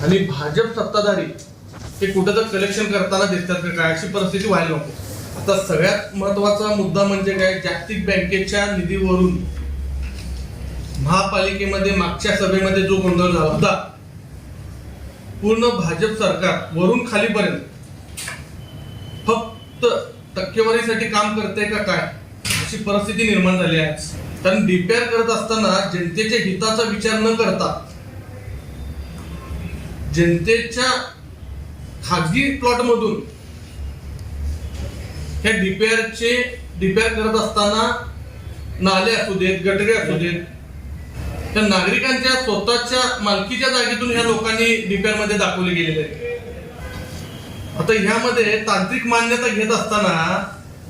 आणि भाजप सत्ताधारी ते कुठं तर कलेक्शन करताना दिसतात का काय, अशी परिस्थिती व्हायला नको। आता सगळ्यात महत्वाचा मुद्दा म्हणजे काय, जागतिक बँकेच्या निधीवरून महापालिकेमध्ये मागच्या सभेमध्ये जो गोंधळ झाला होता, पूर्ण भाजप सरकार वरून खालीपर्यंत फक्त टक्केवारीसाठी काम करते का काय, अशी परिस्थिती निर्माण झाली आहे। कारण डीपीआर करत असताना जनतेच्या हिताचा विचार न करता जनतेच्या खाजगी प्लॉट मधून ह्या डीपीआर करत असताना नाले असू देत, गटरे असू देत, त्या नागरिकांच्या स्वतःच्या मालकीच्या जागेतून ह्या लोकांनी डीपीआर मध्ये दाखवले गेलेले आहे। आता ह्यामध्ये तांत्रिक मान्यता घेत असताना,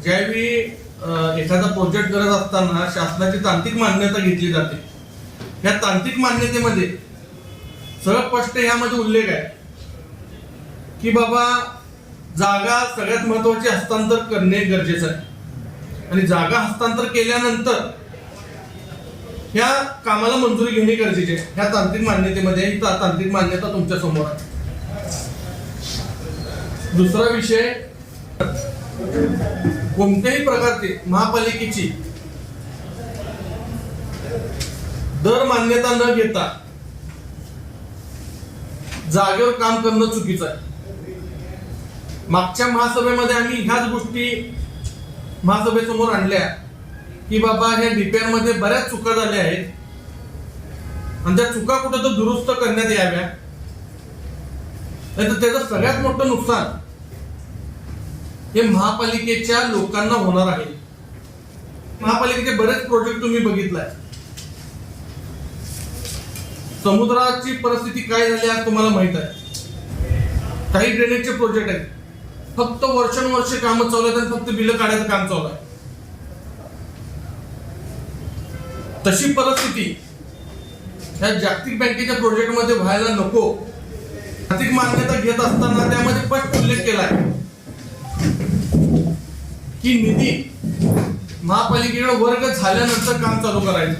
ज्यावेळी एखादा प्रोजेक्ट करत असताना शासनाची तांत्रिक मान्यता घेतली जाते। ह्या तांत्रिक मान्यतेमध्ये सरळ स्पष्ट ह्यामध्ये उल्लेख आहे की बाबा जागा सगळ्यात महत्वाची हस्तांतर करणे गरजेचं आहे आणि जागा हस्तांतर केल्यानंतर ह्या कामाला मंजुरी घेणे गरजेचे आहे। ह्या तांत्रिक मान्यतेमध्ये ही तांत्रिक मान्यता तुमच्या समोर आहे। दुसरा विषय, कोणत्याही प्रकारची महापालिकेची दर मान्यता न घेता जागेवर काम करणं चुकीचं आहे। मागच्या महासभेमध्ये आम्ही ह्याच गोष्टी महासभेसमोर आणल्या की बाबा ह्या डीपीआर मध्ये बऱ्याच चुका झाल्या आहेत आणि त्या चुका कुठं तर दुरुस्त करण्यात याव्या, नाही तर त्याचं सगळ्यात मोठं नुकसान हे महापालिकेच्या लोकांना होणार आहे। महापालिकेचे बरेच प्रोजेक्ट तुम्ही बघितलाय, समुद्राची परिस्थिती काय झाली आज तुम्हाला माहित आहे। काही ड्रेनेजचे प्रोजेक्ट आहेत, फक्त वर्षानुवर्ष काम चालू आहेत आणि फक्त बिल काढायचं काम चालू आहे। तशी परिस्थिती या जागतिक बँकेच्या प्रोजेक्ट मध्ये व्हायला नको। आर्थिक मान्यता घेत असताना त्यामध्ये स्पष्ट उल्लेख केलाय की निधी महापालिकेकडे वर्ग झाल्यानंतर काम चालू करायचं।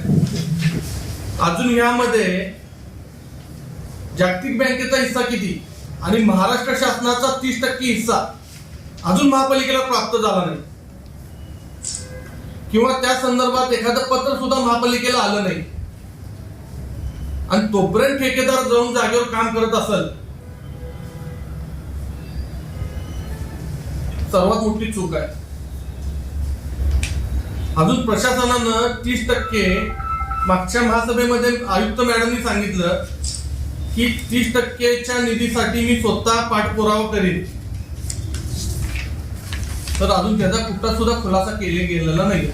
अजून यामध्ये जागतिक बँकेचा हिस्सा किती आणि महाराष्ट्र शासनाचा 30% हिस्सा अजून महापालिकेला प्राप्त झाला नाही किंवा त्या संदर्भात एखादं पत्र सुद्धा महापालिकेला आलं नाही आणि तोपर्यंत ठेकेदार जाऊन जागेवर काम करत असेल, सर्वात मोठी चूक आहे। अजून प्रशासनानं 30%, मागच्या महासभेमध्ये आयुक्त मॅडमनी सांगितलं की 30%च्या निधीसाठी मी स्वतः पाठपुरावा करेन, तर अजून त्याचा कुठला सुद्धा खुलासा केला गेलेला नाही।